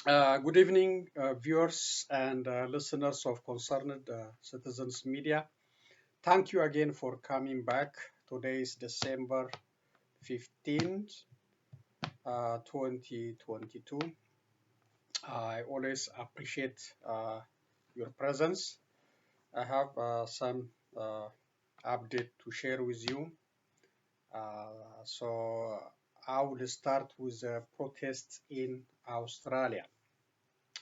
Good evening, viewers and listeners of Concerned Citizens Media. Thank you again for coming back. Today is December 15th, 2022. I always appreciate your presence. I have some uh, update to share with you. So I will start with protests in Australia.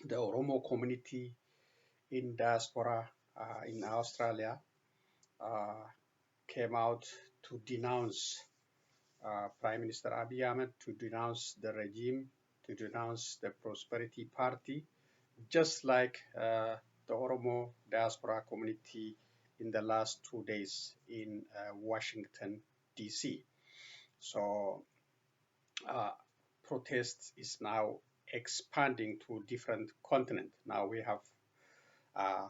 The Oromo community in diaspora in Australia uh, came out to denounce Prime Minister Abiy Ahmed, to denounce the regime, to denounce the Prosperity Party, just like the Oromo diaspora community in the last 2 days in Washington, D.C. So uh, protest is now expanding to different continents. Now we have uh,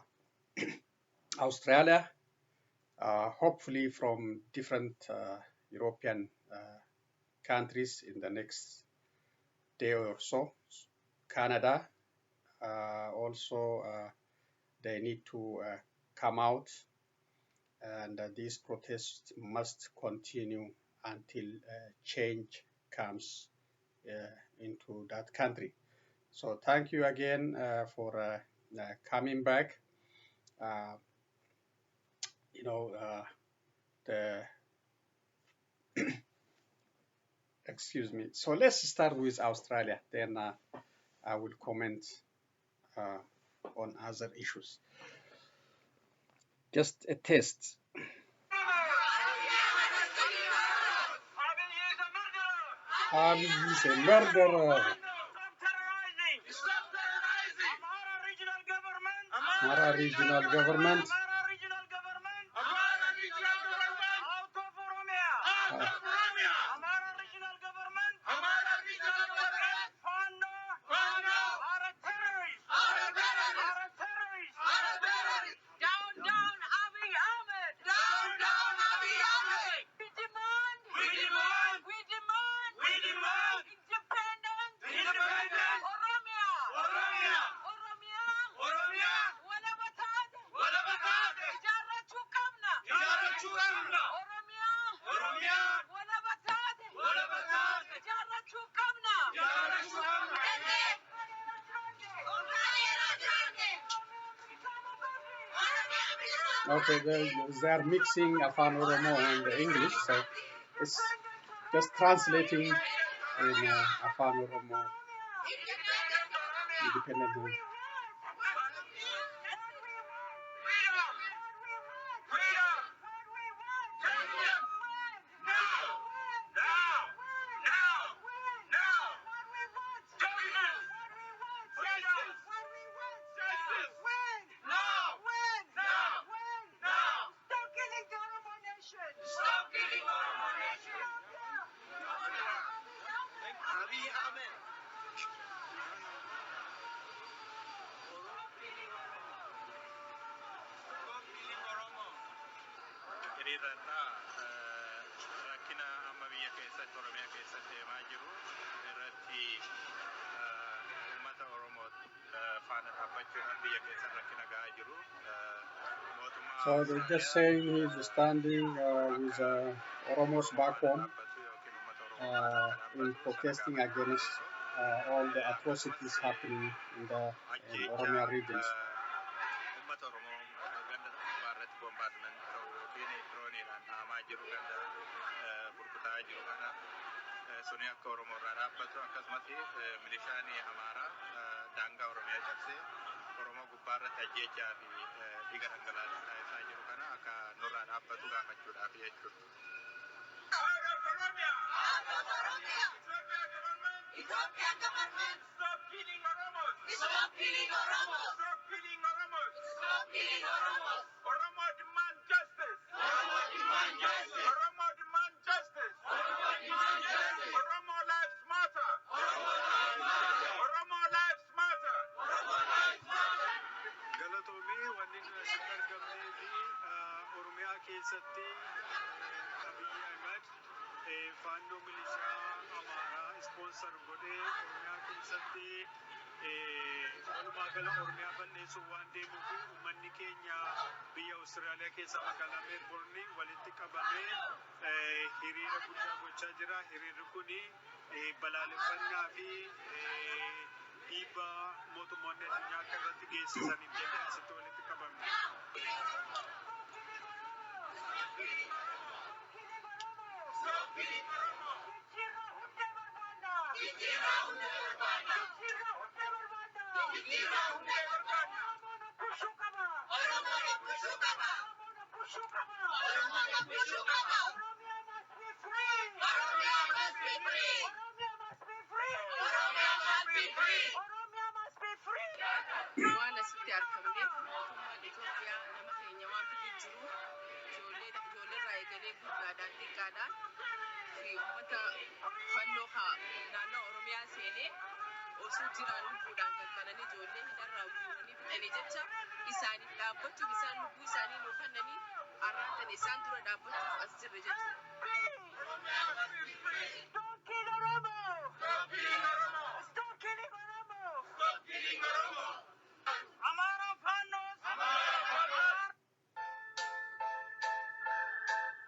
Australia, hopefully from different European countries in the next day or so. Canada also they need to come out, and these protests must continue until change comes into that country. So thank you again for coming back. Uh, the excuse me. So let's start with Australia. Then I will comment uh, on other issues. Just a test. Abiy is a murderer. Amara regional government. Okay, they are mixing Afan Oromo and English, so it's just translating in Afan Oromo independently. Hiriirraa rakkina amma biyya keessatti Oromiyaa keessatti deemaa jiru irratti uummata Oromoo faana dhaabbachuudhaan biyya keessatti rakkina gahaa jiru. So they're just saying he's standing with Oromos back home in protesting against all the atrocities happening in the Oromia regions. Suni akka Oromoo irraa dhaabbatu akkasumas milishaanii Amaaraa daangaa Oromiyaa cabsee Oromoo gubbaa irratti ajjeechaa fi dhiiga dhangalaasaa isaa jiru kana akka nurraa dhaabbatu gaafachuudhaaf jechuudha. Ethiopian government, stop killing Oromos! Stop killing Oromos! Stop killing Oromos! Stop killing Oromos! Oromo demand justice! Oromo demand justice! Oromo demand justice! Oromo demand justice! Oromo lives matter! Oromo lives matter! Oromo lives matter! Oromo lives matter! Galatoomii wanni nuti asitti argamnee fi Oromiyaa keessatti Abiy Ahmed faannoo milishaa Amaaraa sponsor godhee Oromiyaa keessatti walumaa gala Oromiyaa balleessuu waan deemuuf uummanni keenya biyya Awustiraaliyaa keessa magaalaa Meelboorni walitti qabamee hiriira guddaa gochaa jira. Hiriirri kun balaaleffannaa fi dhiibbaa mootummoonni addunyaa akka irratti geessisaniif jennee asitti walitti qabamne.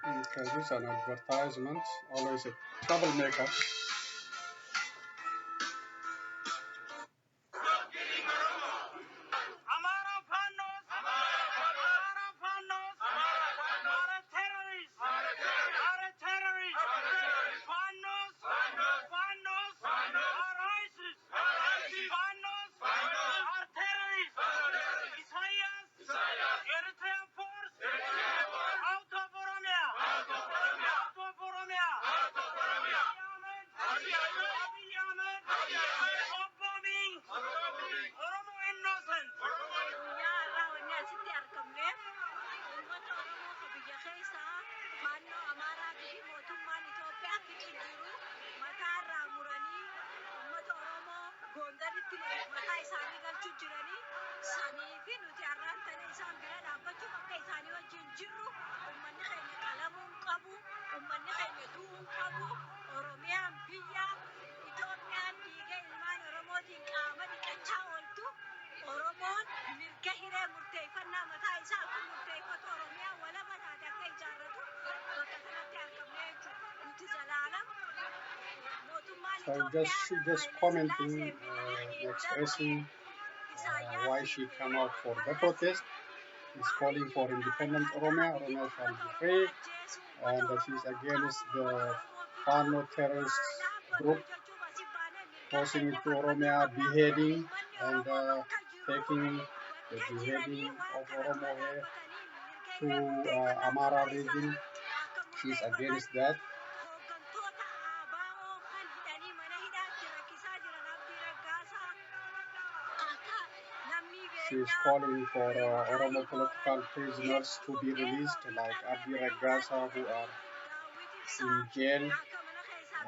Okay, this is an advertisement, always a troublemaker. So just commenting, expressing why she came out for the protest. She's calling for independent Oromia. Oromia shall be free, and that she's against the Fano terrorist group forcing into Oromia, beheading and taking the beheading of Oromo here to Amara region. She's against that. She is calling for Oromo political prisoners to be released, like Abiy who are in jail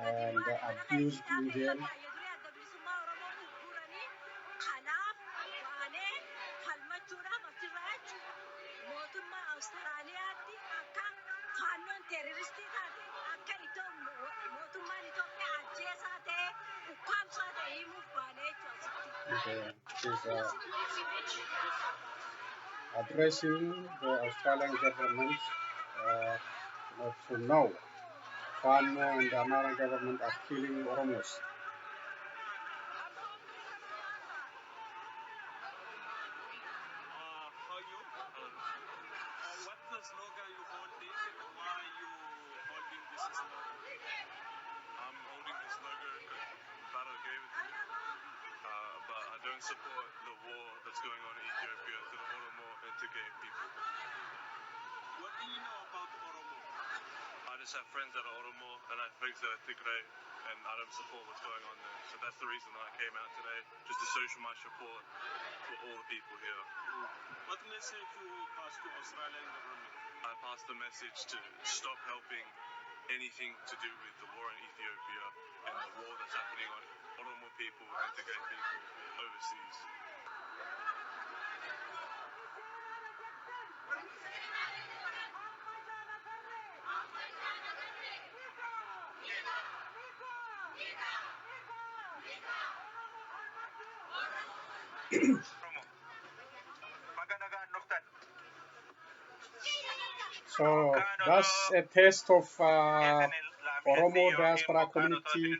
and abused in jail. She's addressing the Australian government to know Fano and the American government are killing Oromos. What's the slogan you holding and why you holding this slogan? I'm holding this slogan because Barrow gave it to me. But I don't support the war that's going on in Ethiopia to the Oromo and to gay people. What do you know about Oromo? I just have friends that are Oromo and I have friends that are Tigray and I don't support what's going on there. So that's the reason that I came out today, just to show my support for all the people here. What message you pass to Australian government? I pass the message to stop helping anything to do with the war in Ethiopia and the war that's happening on Oromo people and Tigray people overseas. So that's a taste of Oromo diaspora community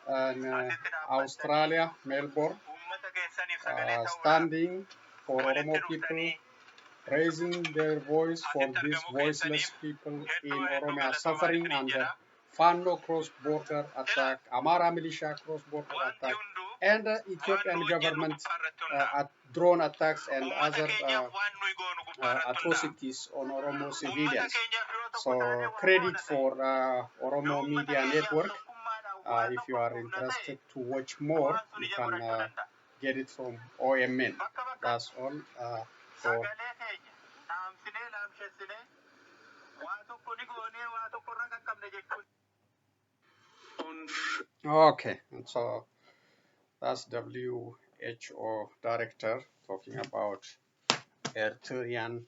in Australia, Melbourne, standing for Oromo people, raising their voice for these voiceless people in Oromia suffering under Fano cross-border attack, Amara militia cross-border attack, and Ethiopian government drone attacks and other atrocities on Oromo civilians. So credit for Oromo Media Network. If you are interested to watch more, you can get it from OMN. That's all for okay, and so that's WHO director talking about Eritrean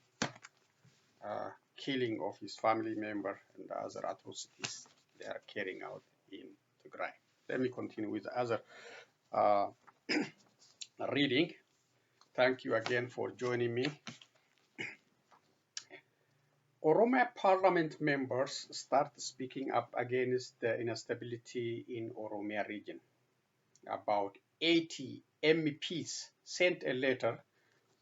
killing of his family member and other atrocities they are carrying out in Tigray. Let me continue with the other reading. Thank you again for joining me. Oromo Parliament members start speaking up against the instability in Oromia region. About 80 MEPs sent a letter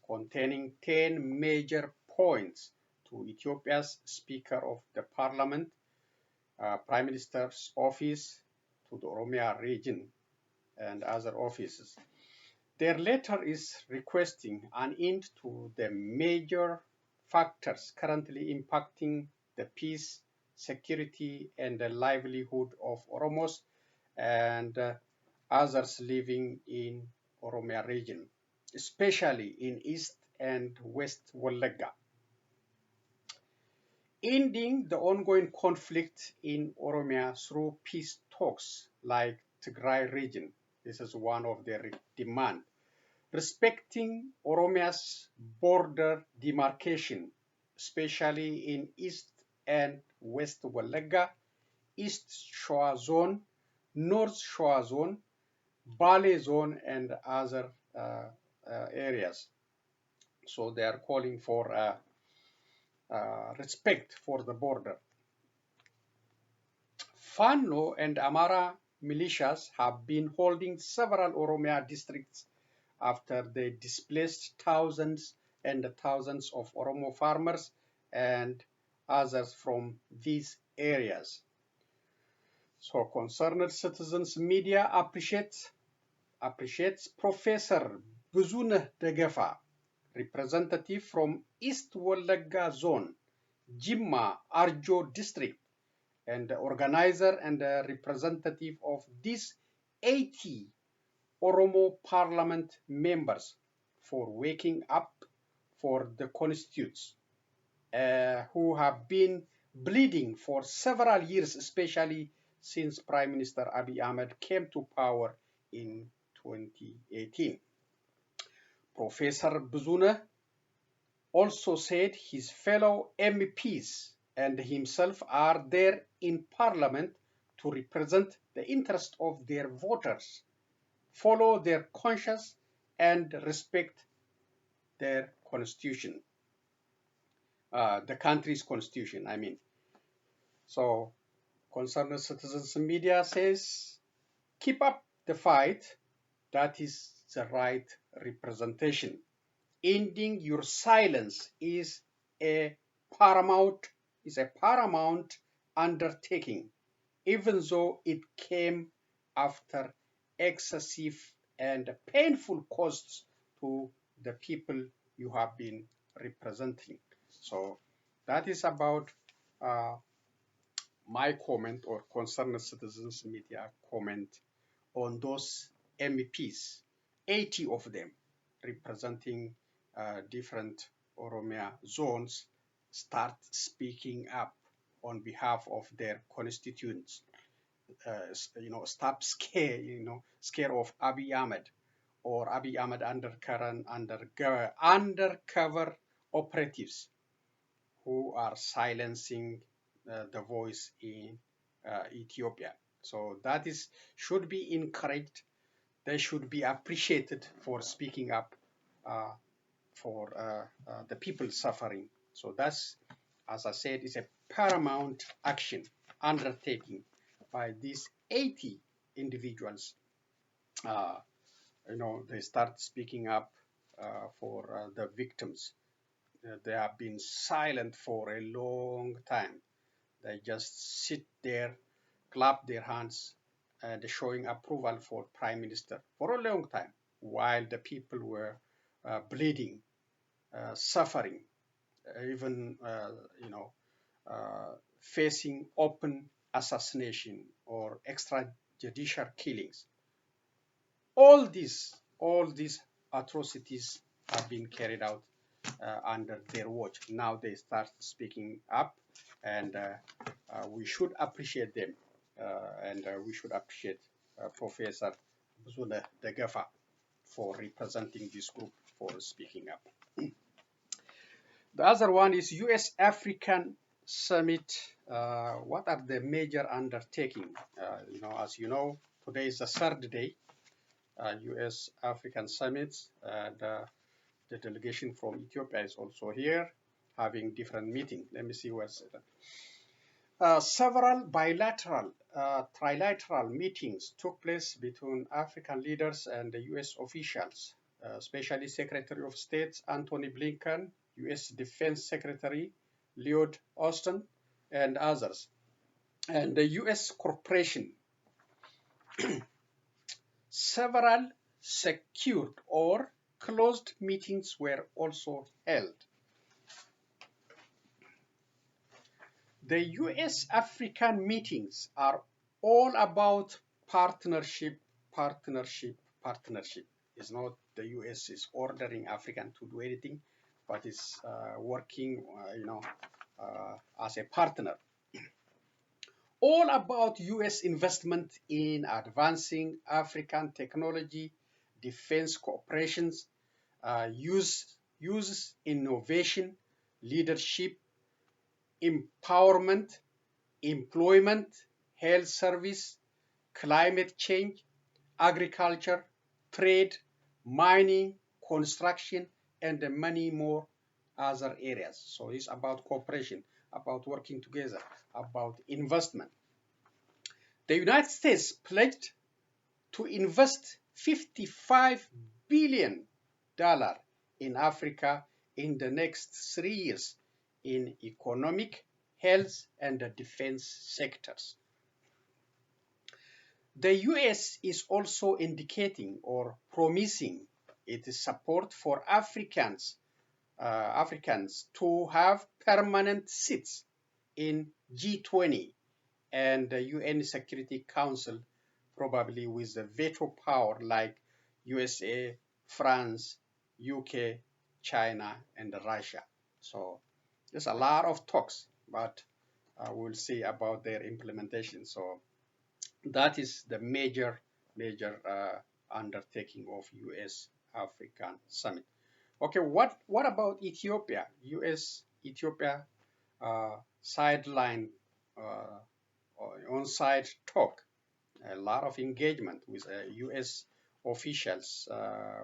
containing 10 major points to Ethiopia's Speaker of the Parliament, Prime Minister's office, to the Oromia region and other offices. Their letter is requesting an end to the major factors currently impacting the peace, security, and the livelihood of Oromos and others living in Oromia region, especially in East and West Wallagga. Ending the ongoing conflict in Oromia through peace talks like Tigray region. This is one of their demands. Respecting Oromia's border demarcation, especially in East and West Wallagga, East Shoa Zone, North Shoa Zone, Bale Zone, and other areas. So they are calling for respect for the border. Fano and Amara militias have been holding several Oromia districts after they displaced thousands and thousands of Oromo farmers and others from these areas. So concerned citizens media appreciates Professor Buzuneh Degefa, representative from East Wallagga Zone, Jimma Arjo district, and the organizer and the representative of these 80 Oromo parliament members for waking up for the constituents who have been bleeding for several years, especially since Prime Minister Abiy Ahmed came to power in 2018. Professor Buzuneh also said his fellow MPs and himself are there in parliament to represent the interest of their voters, follow their conscience, and respect their constitution, the country's constitution, I mean. So, concerned citizens media says, keep up the fight. That is the right representation. Ending your silence is a paramount undertaking, even though it came after excessive and painful costs to the people you have been representing. So that is about my comment or concerned citizens media comment on those MEPs, 80 of them representing different Oromia zones, start speaking up on behalf of their constituents. Stop scare of Abiy Ahmed or Abiy Ahmed undercover operatives who are silencing the voice in Ethiopia. So that should be encouraged. they should be appreciated for speaking up for the people suffering. So that's, as I said, is a paramount action undertaking by these 80 individuals. They start speaking up for the victims. They have been silent for a long time. They just sit there, clap their hands, and showing approval for Prime Minister for a long time, while the people were bleeding, suffering, even facing open assassination or extrajudicial killings. All these atrocities have been carried out under their watch. Now they start speaking up, and we should appreciate them, and we should appreciate Professor Zule Degefa for representing this group, for speaking up. The other one is U.S. African Summit. What are the major undertaking? As you know, today is the third day, U.S. African Summit, and the delegation from Ethiopia is also here, having different meetings. Let me see where's it. Several bilateral, trilateral meetings took place between African leaders and the U.S. officials, especially Secretary of State Antony Blinken, U.S. Defense Secretary Lloyd Austin, and others, and the U.S. corporation. Several secured or closed meetings were also held. The U.S. African meetings are all about partnership, partnership, partnership. It's not the U.S. is ordering African to do anything, but it's working, as a partner. All about U.S. investment in advancing African technology, defense cooperations, uses innovation, leadership, empowerment, employment, health service, climate change, agriculture, trade, mining, construction, and many more other areas. So it's about cooperation, about working together, about investment. The United States pledged to invest $55 billion in Africa in the next 3 years in economic, health, and the defense sectors. The US is also indicating or promising its support for Africans to have permanent seats in G20 and the UN Security Council, probably with the veto power like USA, France, UK, China, and Russia. So there's a lot of talks, but we'll see about their implementation. So that is the major undertaking of U.S. African Summit. Okay, what about Ethiopia? U.S. Ethiopia sideline on-site talk, a lot of engagement with U.S. officials,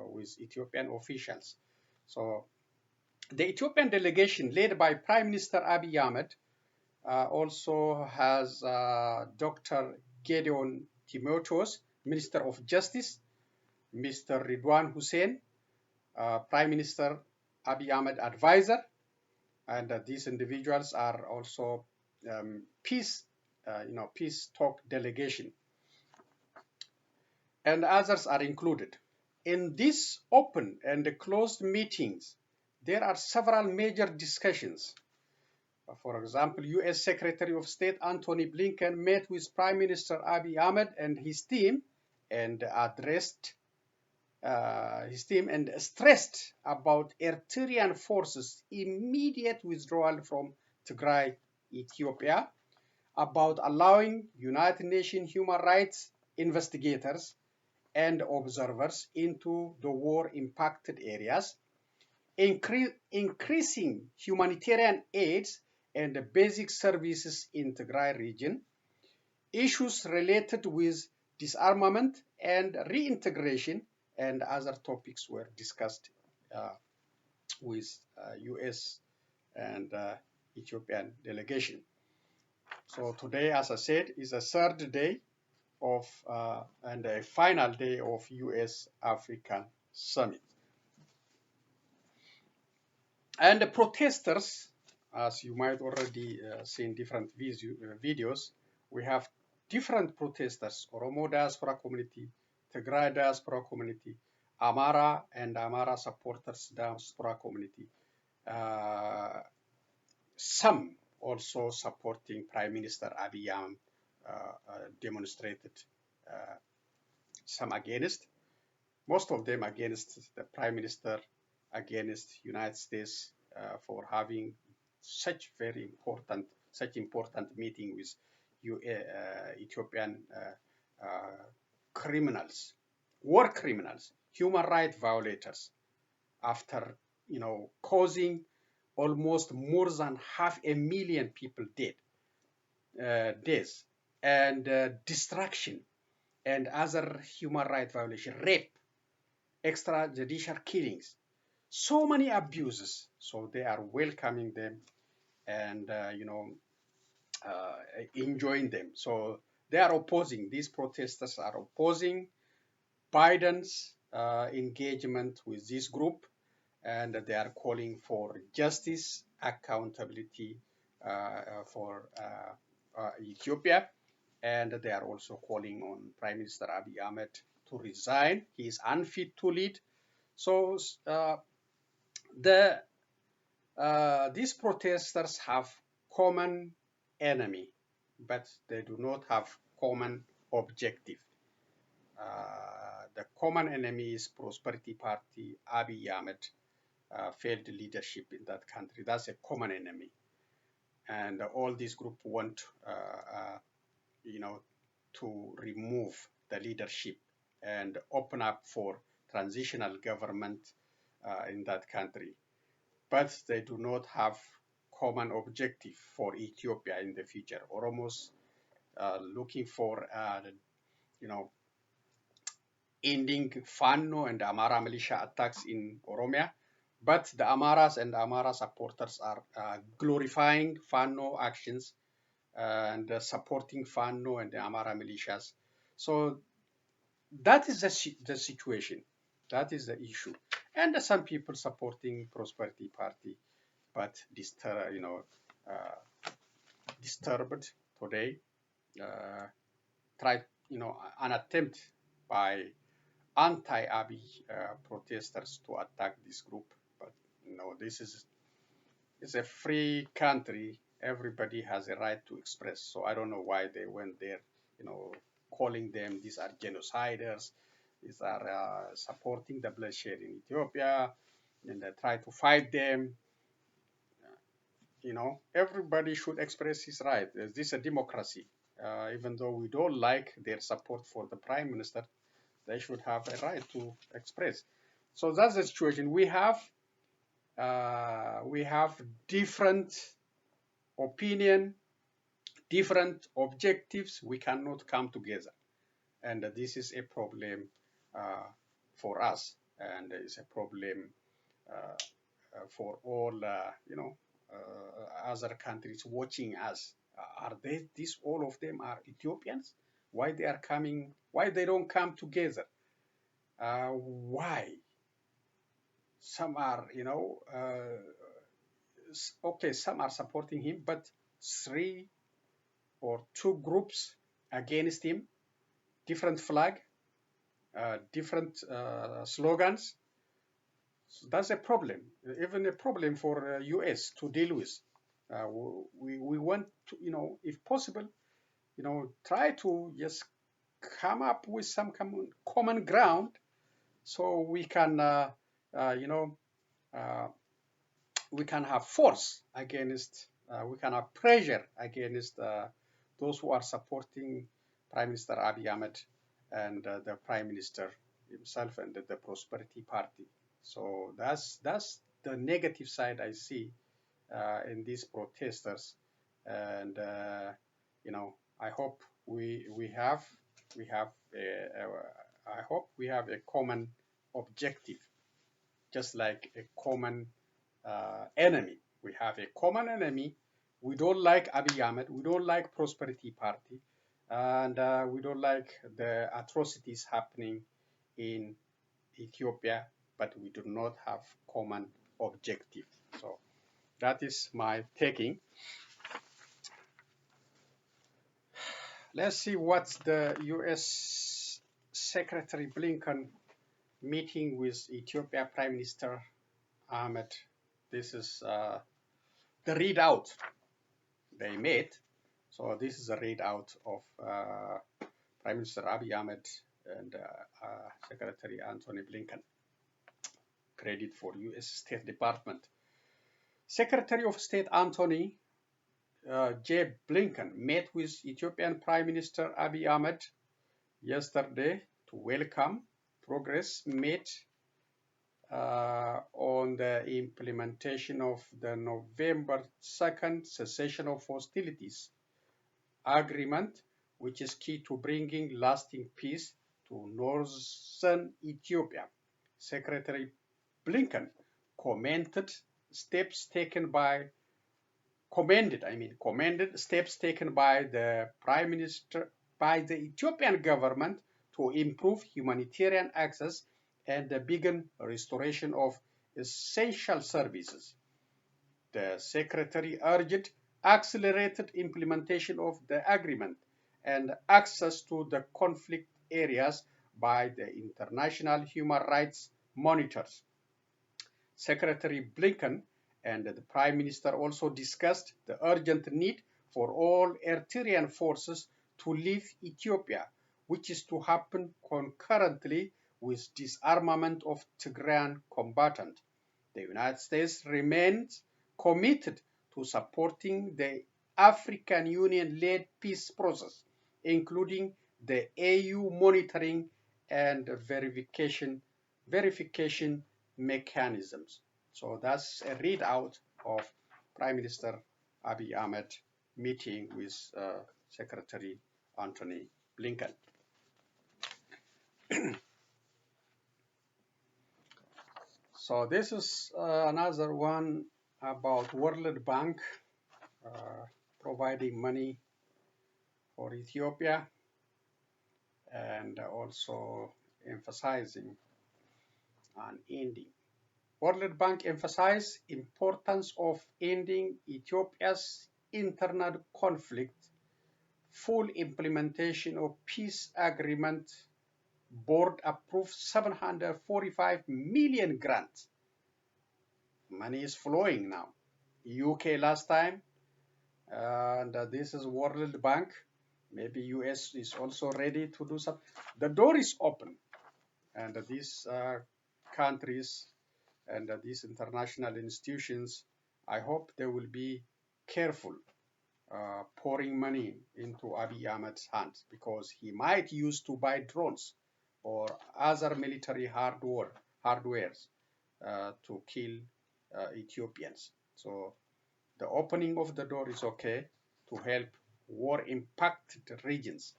with Ethiopian officials. So the Ethiopian delegation led by Prime Minister Abiy Ahmed also has Dr. Gedeon Timotheus, Minister of Justice, Mr. Ridwan Hussein, Prime Minister Abiy Ahmed advisor, and these individuals are also peace talk delegation, and others are included. In these open and closed meetings, there are several major discussions. For example, U.S. Secretary of State Antony Blinken met with Prime Minister Abiy Ahmed and his team and stressed about Eritrean forces' immediate withdrawal from Tigray, Ethiopia, about allowing United Nations human rights investigators and observers into the war-impacted areas, increasing humanitarian aid and the basic services in Tigray region, issues related with disarmament and reintegration, and other topics were discussed with US and Ethiopian delegation. So today, as I said, is the third day of and a final day of US African Summit. And the protesters, as you might already see in different videos, we have different protesters: Oromo diaspora community, Tigray diaspora community, Amara and Amara supporters diaspora community. Some also supporting Prime Minister Abiy demonstrated, some against, most of them against the Prime Minister, against United States for having such important meeting with Ethiopian criminals, war criminals, human rights violators, after causing almost more than 500,000 people deaths, and destruction, and other human rights violations, rape, extrajudicial killings, so many abuses. So they are welcoming them and enjoying them. So they are opposing. These protesters are opposing Biden's engagement with this group, and they are calling for justice, accountability for Ethiopia, and they are also calling on Prime Minister Abiy Ahmed to resign. He is unfit to lead. So these protesters have common enemy, but they do not have common objective. The common enemy is Prosperity Party, Abiy Ahmed, failed leadership in that country. That's a common enemy. And all these groups want, to remove the leadership and open up for transitional government in that country. But they do not have common objective for Ethiopia in the future. Oromos looking for, ending Fano and Amara militia attacks in Oromia. But the Amaras and Amara supporters are glorifying Fano actions and supporting Fano and the Amara militias. So that is the situation. That is the issue. And some people supporting Prosperity Party, but disturbed today. Tried, an attempt by anti-Abiy protesters to attack this group. But this is a free country. Everybody has a right to express. So I don't know why they went there, calling them, these are genociders, these are supporting the bloodshed in Ethiopia, and they try to fight them. Everybody should express his right. This is a democracy. Even though we don't like their support for the prime minister, they should have a right to express. So that's the situation. We have different opinion, different objectives. We cannot come together, and this is a problem for us, and it's a problem for all other countries watching us. Are they? These all of them are Ethiopians? Why they are coming? Why they don't come together? Why? Some are, okay, some are supporting him, but 3 or 2 groups against him, different flag, different slogans. So that's a problem, even a problem for US to deal with. We want to, if possible, try to just come up with some common ground, so we can, we can have force against, we can have pressure against those who are supporting Prime Minister Abiy Ahmed and the Prime Minister himself and the Prosperity Party. So that's the negative side I see in these protesters, and I hope we have we have, I hope we have a common objective, just like a common enemy. We have a common enemy. We don't like Abiy Ahmed. We don't like Prosperity Party, and we don't like the atrocities happening in Ethiopia. But we do not have common objective. So that is my taking. Let's see what's the U.S. Secretary Blinken meeting with Ethiopia Prime Minister Ahmed. This is the readout they made. So this is a readout of Prime Minister Abiy Ahmed and Secretary Anthony Blinken. Credit for U.S. State Department. Secretary of State Anthony J. Blinken met with Ethiopian Prime Minister Abiy Ahmed yesterday to welcome progress made on the implementation of the November 2nd cessation of hostilities agreement, which is key to bringing lasting peace to northern Ethiopia. Secretary Blinken commended steps taken by the Prime Minister, by the Ethiopian government to improve humanitarian access and begin restoration of essential services. The Secretary urged accelerated implementation of the agreement and access to the conflict areas by the international human rights monitors. Secretary Blinken and the Prime Minister also discussed the urgent need for all Eritrean forces to leave Ethiopia, which is to happen concurrently with disarmament of Tigrayan combatants. The United States remains committed to supporting the African Union-led peace process, including the AU monitoring and verification mechanisms. So that's a readout of Prime Minister Abiy Ahmed meeting with Secretary Anthony Blinken. So this is another one about World Bank providing money for Ethiopia and also emphasizing on ending. World Bank emphasized importance of ending Ethiopia's internal conflict, full implementation of peace agreement, board approved 745 million grants. Money is flowing now. UK last time, and this is World Bank. Maybe US is also ready to do something. The door is open, and these countries and these international institutions, I hope they will be careful pouring money into Abiy Ahmed's hands, because he might use to buy drones or other military hardwares to kill Ethiopians. So the opening of the door is okay to help war-impacted regions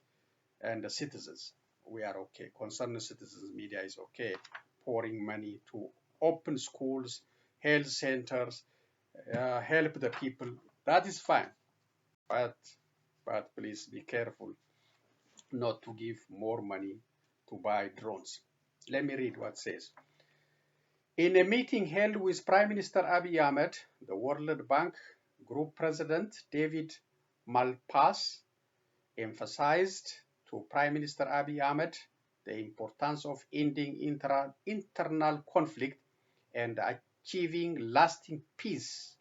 and the citizens. We are okay. Concerned citizens media is okay. Pouring money to open schools, health centers, help the people. That is fine. But please be careful not to give more money to buy drones. Let me read what it says. In a meeting held with Prime Minister Abiy Ahmed, the World Bank Group President David Malpass emphasized to Prime Minister Abiy Ahmed the importance of ending internal conflict and achieving lasting peace.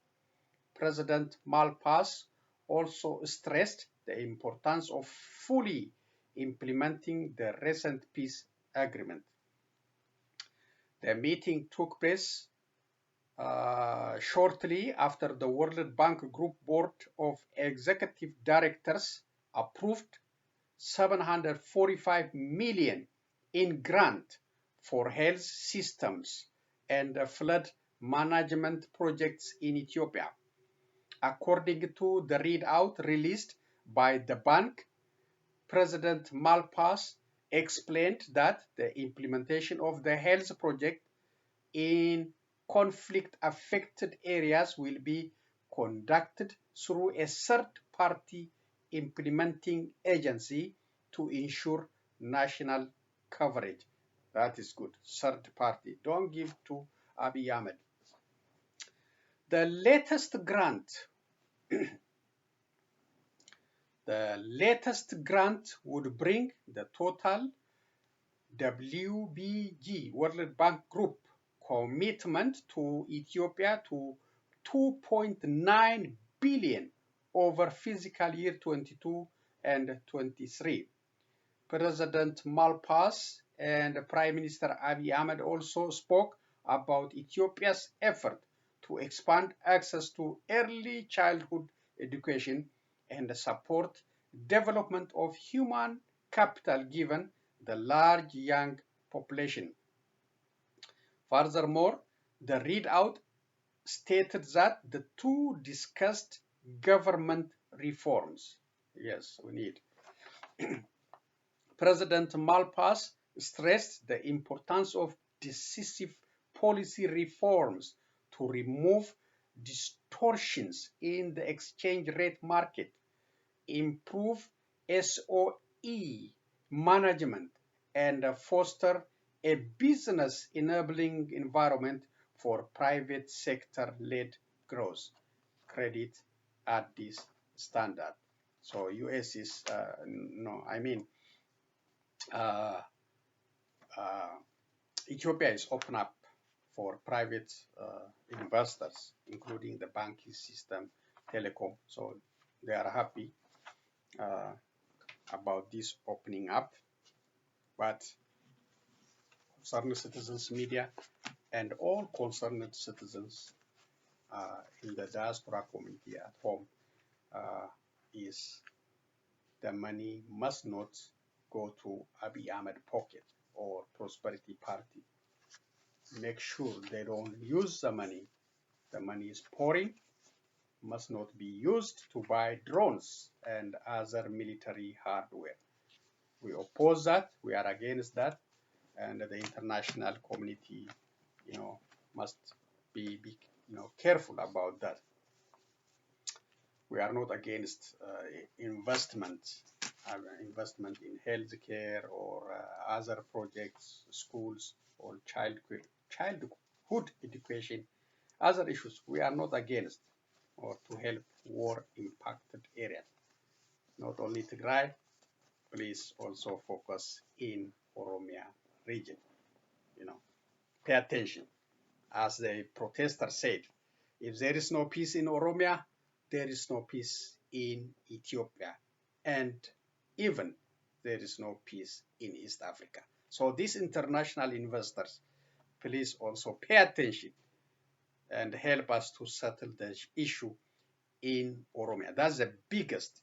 President Malpass also stressed the importance of fully implementing the recent peace agreement. The meeting took place shortly after the World Bank Group Board of Executive Directors approved 745 million in grant for health systems and flood management projects in Ethiopia. According to the readout released by the bank, President Malpass explained that the implementation of the health project in conflict-affected areas will be conducted through a third-party implementing agency to ensure national coverage. That is good. Third party. Don't give to Abiy Ahmed. The latest grant would bring the total WBG, World Bank Group, commitment to Ethiopia to 2.9 billion over fiscal year 22 and 23. President Malpass and Prime Minister Abiy Ahmed also spoke about Ethiopia's effort to expand access to early childhood education and support development of human capital given the large young population. Furthermore, the readout stated that the two discussed government reforms. Yes, we need. President Malpass stressed the importance of decisive policy reforms to remove distortions in the exchange rate market, improve SOE management, and foster a business enabling environment for private sector led growth. Credit at this standard. So US is uh, uh, Ethiopia is open up for private investors, including the banking system, telecom. So they are happy about this opening up. But concerned citizens, media, and all concerned citizens in the diaspora community at home is the money must not go to Abiy Ahmed pocket or Prosperity Party. Make sure they don't use the money. The money is pouring, must not be used to buy drones and other military hardware. We oppose that. We are against that, and the international community, must be careful about that. We are not against investment in healthcare or other projects, schools, or childhood education, other issues. We are not against or to help war-impacted areas. Not only Tigray, please also focus in Oromia region. Pay attention. As the protester said, if there is no peace in Oromia, there is no peace in Ethiopia, and even there is no peace in East Africa. So these international investors, please also pay attention and help us to settle the issue in Oromia. That's the biggest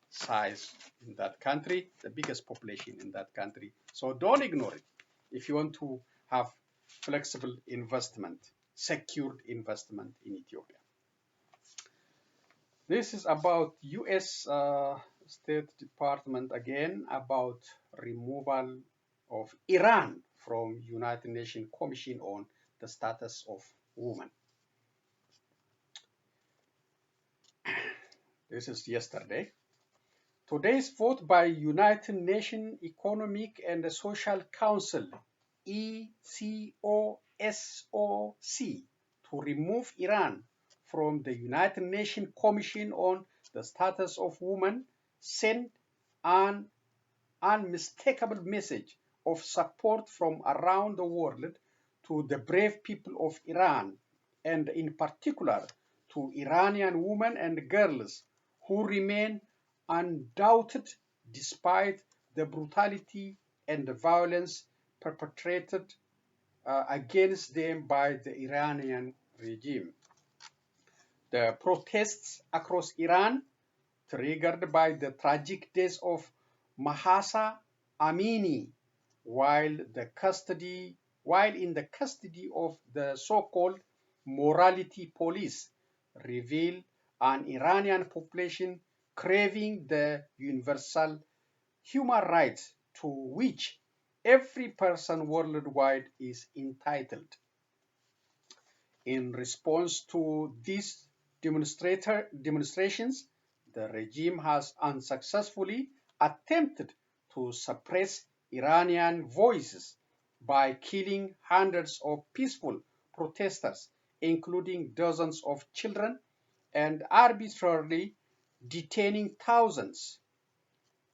size in that country, the biggest population in that country. So don't ignore it. If you want to have flexible investment, secured investment in Ethiopia. This is about U.S. State Department again about removal of Iran from United Nations Commission on the Status of Women. This is yesterday. Today's vote by United Nations Economic and Social Council, ECOSOC, to remove Iran from the United Nations Commission on the Status of Women sent an unmistakable message of support from around the world to the brave people of Iran, and in particular to Iranian women and girls who remain undoubted despite the brutality and the violence perpetrated against them by the Iranian regime. The protests across Iran, triggered by the tragic death of Mahsa Amini while in the custody of the so-called morality police, reveal an Iranian population craving the universal human rights to which every person worldwide is entitled. In response to these demonstrations, the regime has unsuccessfully attempted to suppress Iranian voices by killing hundreds of peaceful protesters, including dozens of children, and arbitrarily detaining thousands.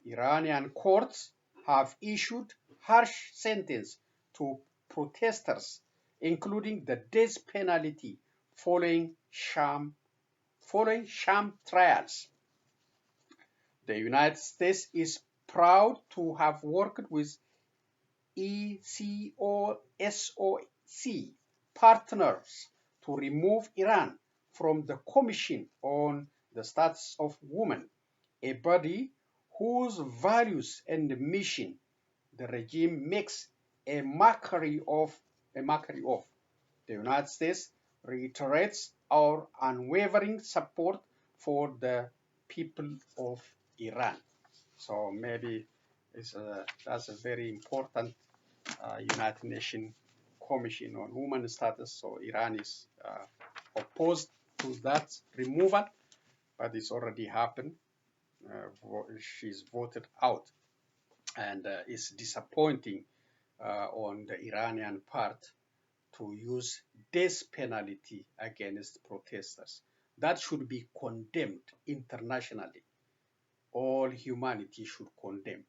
Iranian courts have issued harsh sentences to protesters, including the death penalty following sham trials. The United States is proud to have worked with ECOSOC partners to remove Iran from the Commission on the Status of Women, a body whose values and mission the regime makes a mockery of. The United States reiterates our unwavering support for the people of Iran. So maybe that's a very important United Nations Commission on Women Status. So Iran is opposed to that removal, but it's already happened. She's voted out, and it's disappointing on the Iranian part to use death penalty against protesters. That should be condemned internationally. All humanity should condemn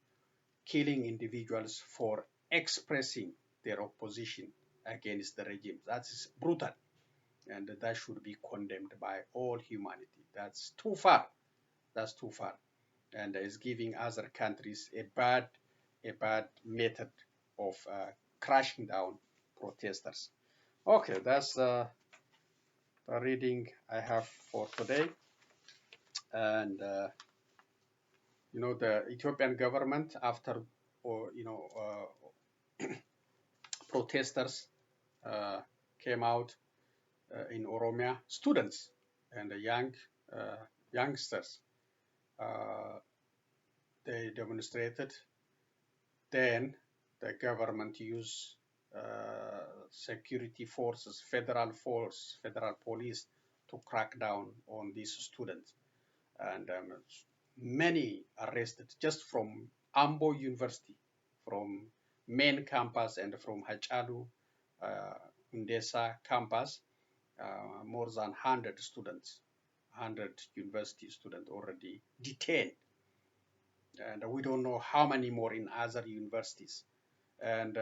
killing individuals for expressing their opposition against the regime. That is brutal, and that should be condemned by all humanity. That's too far. That's too far, and is giving other countries a bad method of crashing down protesters. Okay, that's the reading I have for today. And the Ethiopian government, after protesters came out in Oromia, students and the youngsters, they demonstrated. Then the government used security forces, federal police, to crack down on these students. And many arrested just from Ambo University, from main campus, and from Hachalu Hundessa campus. More than 100 students, 100 university students already detained. And we don't know how many more in other universities. And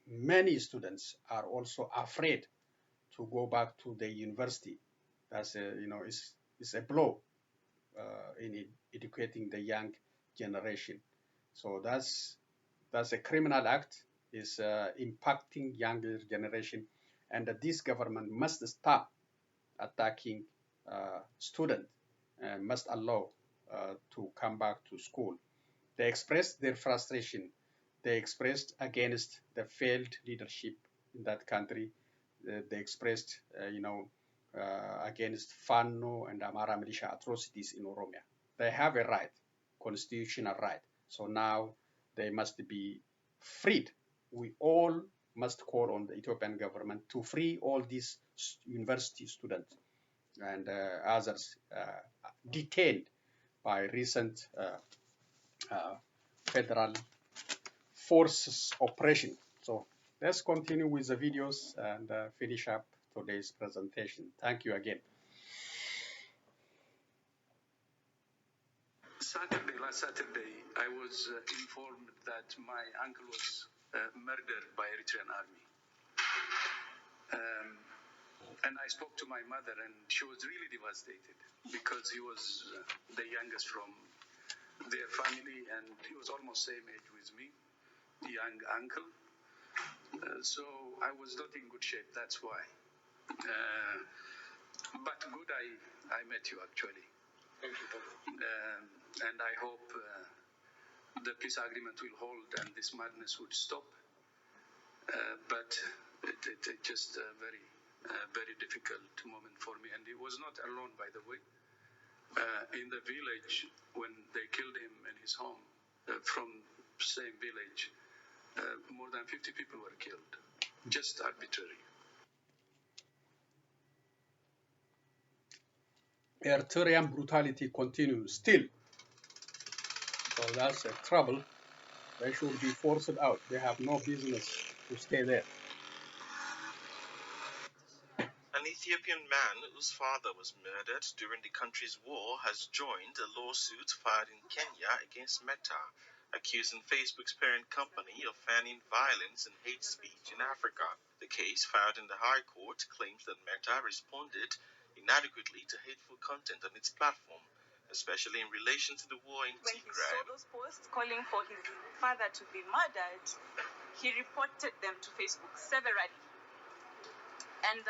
many students are also afraid to go back to the university. That's it's a blow in educating the young generation. So that's a criminal act. Is impacting younger generation, and this government must stop attacking students and must allow to come back to school. They expressed their frustration. They expressed against the failed leadership in that country. They expressed, against Fano and Amara militia atrocities in Oromia. They have a right, constitutional right. So now they must be freed. We all must call on the Ethiopian government to free all these university students and others detained by recent federal forces operation. So let's continue with the videos and finish up today's presentation. Thank you again. Last Saturday, I was informed that my uncle was murdered by Eritrean army. And I spoke to my mother, and she was really devastated because he was the youngest from their family, and he was almost same age with me, young uncle. So I was not in good shape, that's why. But good, I met you actually. Thank you. And I hope the peace agreement will hold and this madness would stop. But it just a very difficult moment for me. And he was not alone, by the way. In the village, when they killed him in his home, from same village, more than 50 people were killed, just arbitrary. Eritrean brutality continues still. So that's a trouble. They should be forced out. They have no business to stay there. An Ethiopian man whose father was murdered during the country's war has joined a lawsuit filed in Kenya against Meta, accusing Facebook's parent company of fanning violence and hate speech in Africa. The case, filed in the High Court, claims that Meta responded inadequately to hateful content on its platform, especially in relation to the war in Tigray. When he saw those posts calling for his father to be murdered, he reported them to Facebook severally. And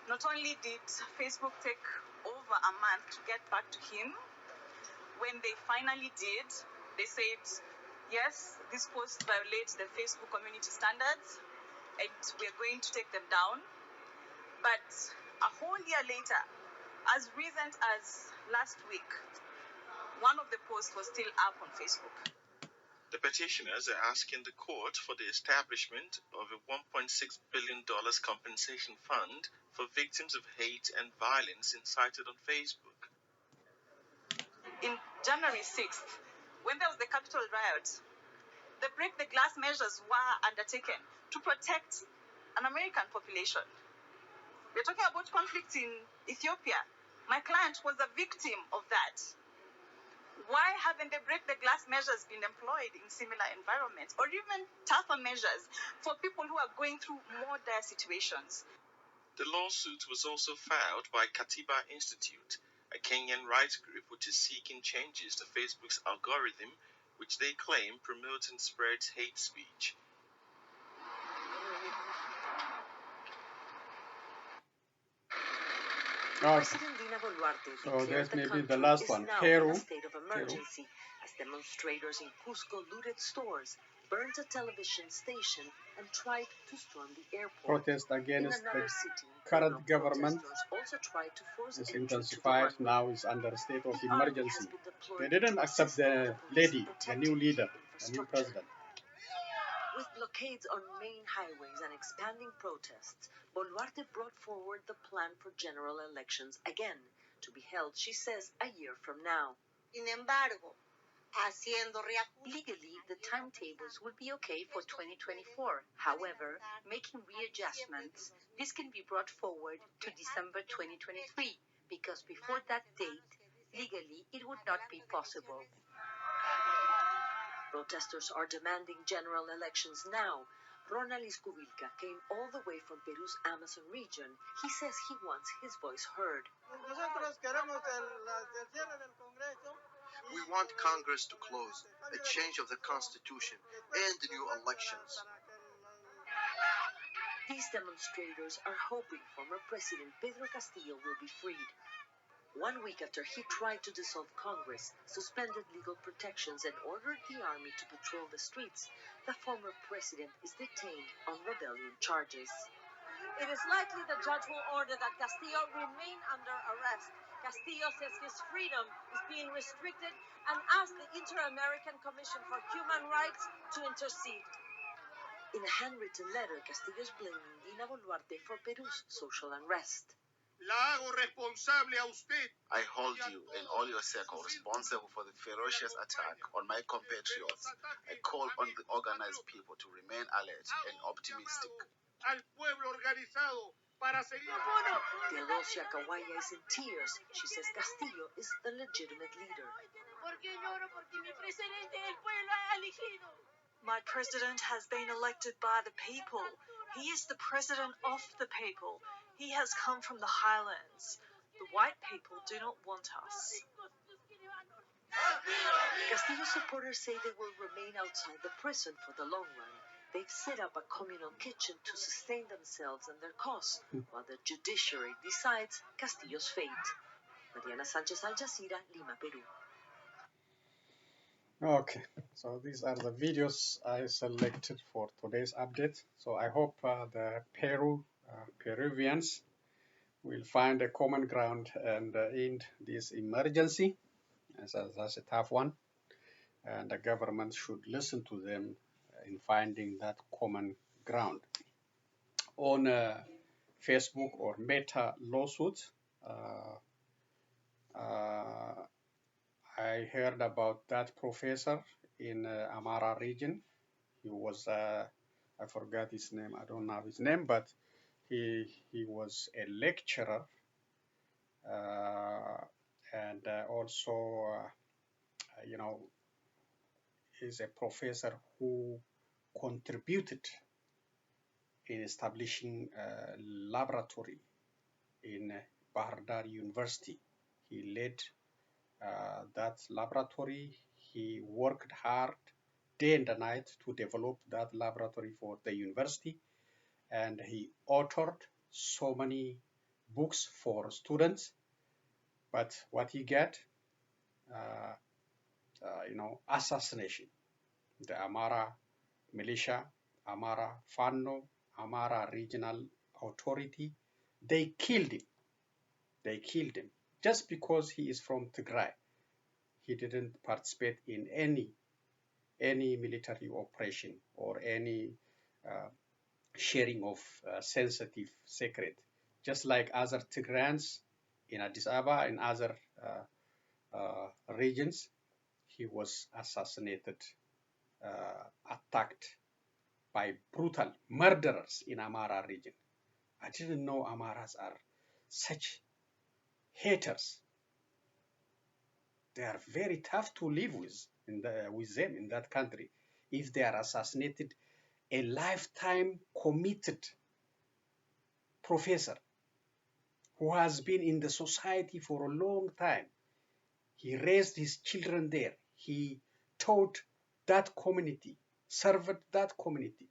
not only did Facebook take over a month to get back to him, when they finally did, they said, yes, this post violates the Facebook community standards and we're going to take them down. But a whole year later, as recent as last week, one of the posts was still up on Facebook. The petitioners are asking the court for the establishment of a $1.6 billion compensation fund for victims of hate and violence incited on Facebook. In January 6th, when there was the Capitol riot, the break the glass measures were undertaken to protect an American population. We're talking about conflict in Ethiopia. My client was a victim of that. Why haven't the break the glass measures been employed in similar environments, or even tougher measures for people who are going through more dire situations? The lawsuit was also filed by Katiba Institute, a Kenyan rights group which is seeking changes to Facebook's algorithm, which they claim promotes and spreads hate speech. President Dina Boluarte declared the country is now in a state of emergency as demonstrators in Cusco looted stores, burned a television station, and tried to storm the airport. Protest against in another the city, current government also tried to force is entry intensified. to the Now is under a state of The army emergency. has been deployed They didn't to accept assist the the police lady, in the new protecting leader, the new infrastructure. president. With blockades on main highways and expanding protests, Boluarte brought forward the plan for general elections again, to be held, she says, a year from now. Sin embargo, Legally, the timetables would be okay for 2024. However, making readjustments, this can be brought forward to December 2023, because before that date, legally, it would not be possible. Protesters are demanding general elections now. Ronald Iscubilca came all the way from Peru's Amazon region. He says he wants his voice heard. We want Congress to close, a change of the Constitution, and the new elections. These demonstrators are hoping former President Pedro Castillo will be freed. 1 week after he tried to dissolve Congress, suspended legal protections, and ordered the army to patrol the streets, the former president is detained on rebellion charges. it is likely the judge will order that Castillo remain under arrest. Castillo says his freedom is being restricted and asked the Inter-American Commission for Human Rights to intercede. In a handwritten letter, Castillo is blaming Dina Boluarte for Peru's social unrest. I hold you and all your circle responsible for the ferocious attack on my compatriots. I call on the organized people to remain alert and optimistic. Teodosia Kawaya is in tears. She says Castillo is the legitimate leader. My president has been elected by the people. He is the president of the people. He has come from the highlands. The white people do not want us. Castillo supporters say they will remain outside the prison for the long run. They've set up a communal kitchen to sustain themselves and their cause, while the judiciary decides Castillo's fate. Mariana Sanchez, Al Jazeera, Lima, Peru. Okay, so these are the videos I selected for today's update. So I hope the Peruvians will find a common ground and end this emergency. That's a tough one, and the government should listen to them in finding that common ground. On Facebook or Meta lawsuit, uh, uh, I heard about that professor in Amara region. He was, I forgot his name, I don't know his name, but he was a lecturer and also, you know, is a professor who contributed in establishing a laboratory in Bahar Dar University. He led that laboratory. He worked hard day and night to develop that laboratory for the university, and he authored so many books for students. But what he got, uh, assassination. The Amara militia, Amara Fano, Amara Regional Authority, they killed him. They killed him just because he is from Tigray. He didn't participate in any military operation or any uh, sharing of sensitive secret. Just like other Tigrayans in Addis Ababa and other regions, he was assassinated, attacked by brutal murderers in Amara region. I didn't know Amaras are such haters. They are very tough to live with them in that country. If they are assassinated, a lifetime committed professor who has been in the society for a long time. He raised his children there. He taught that community, served that community,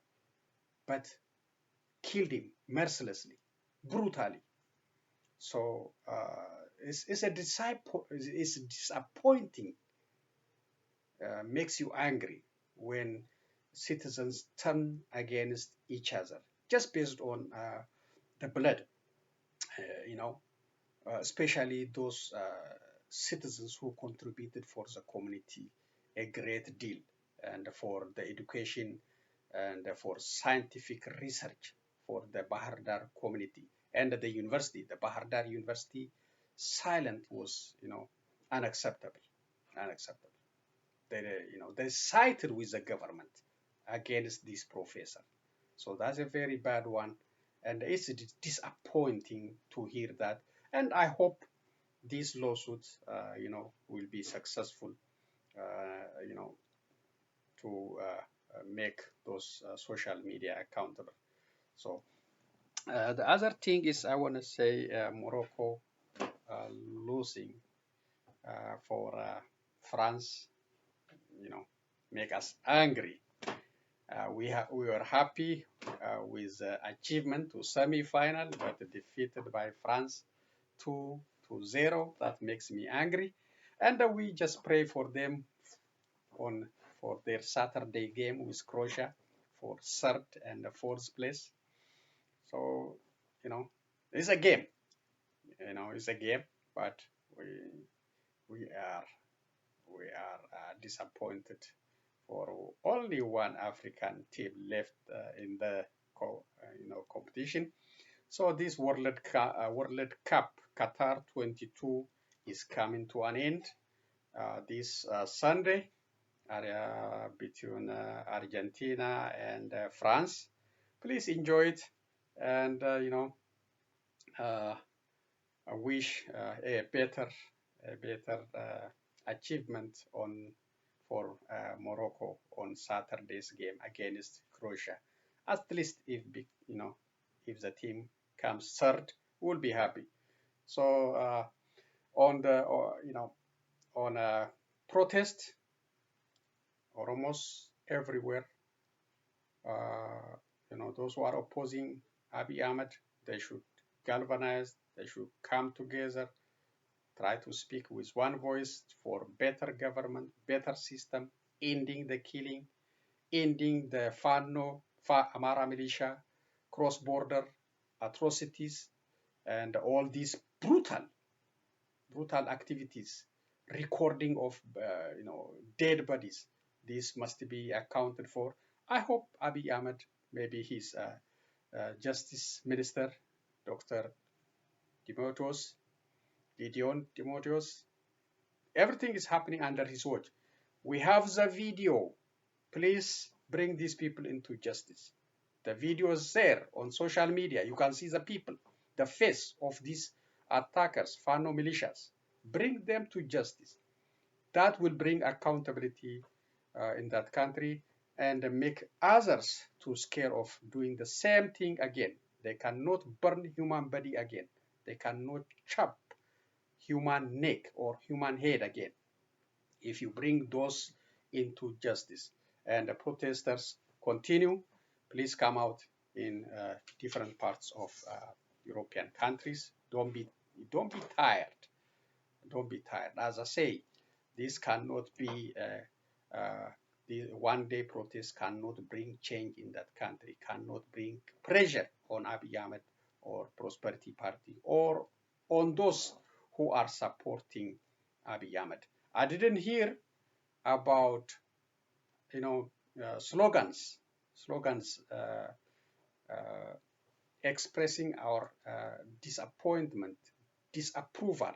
but killed him mercilessly, brutally. So it's disappointing, makes you angry when citizens turn against each other just based on the blood, especially those citizens who contributed for the community a great deal and for the education and for scientific research for the Bahar Dar community and the university. The Bahar Dar University silent was, unacceptable, unacceptable. They sided with the government against this professor. So that's a very bad one, and it's disappointing to hear that. And I hope these lawsuits, will be successful, to make those social media accountable. So the other thing is I want to say Morocco losing for France, make us angry. We were happy with achievement to semi-final, but defeated by France 2-0. That makes me angry, and we just pray for them for their Saturday game with Croatia for third and fourth place. So it's a game. It's a game, but we are disappointed for only one African team left in the competition. So this World Cup Qatar 22 is coming to an end this Sunday between Argentina and France. Please enjoy it, and I wish a better achievement for Morocco on Saturday's game against Croatia. At least if the team comes third, we'll be happy. So on the on a protest, Oromos everywhere. Those who are opposing Abiy Ahmed, they should galvanize. They should come together, try to speak with one voice for better government, better system, ending the killing, ending the Amara militia, cross-border atrocities, and all these brutal activities, recording of dead bodies. This must be accounted for. I hope Abiy Ahmed, maybe his Justice Minister, Dr. Timotheus, Gideon Timotheus, everything is happening under his watch. We have the video. Please bring these people into justice. The video is there on social media. You can see the people, the face of these attackers, Fano militias. Bring them to justice. That will bring accountability in that country and make others to scare of doing the same thing again. They cannot burn human body again. They cannot chop human neck or human head again. If you bring those into justice and the protesters continue, please come out in different parts of European countries. Don't be tired. Don't be tired. As I say, this cannot be the one-day protest cannot bring change in that country, cannot bring pressure on Abiy Ahmed or Prosperity Party or on those who are supporting Abiy Ahmed. I didn't hear about slogans expressing our disappointment, disapproval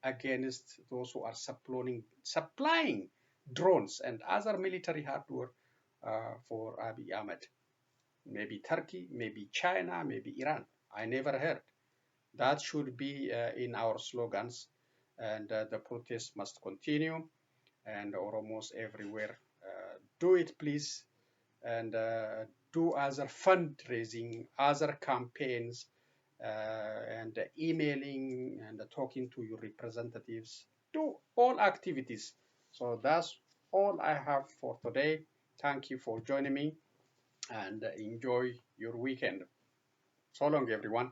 against those who are supplying drones and other military hardware for Abiy Ahmed. Maybe Turkey, maybe China, maybe Iran. I never heard. That should be in our slogans, and the protest must continue, and Oromos everywhere do it, please, and do other fundraising, other campaigns, and emailing and talking to your representatives. Do all activities. So that's all I have for today. Thank you for joining me and enjoy your weekend. So long, everyone.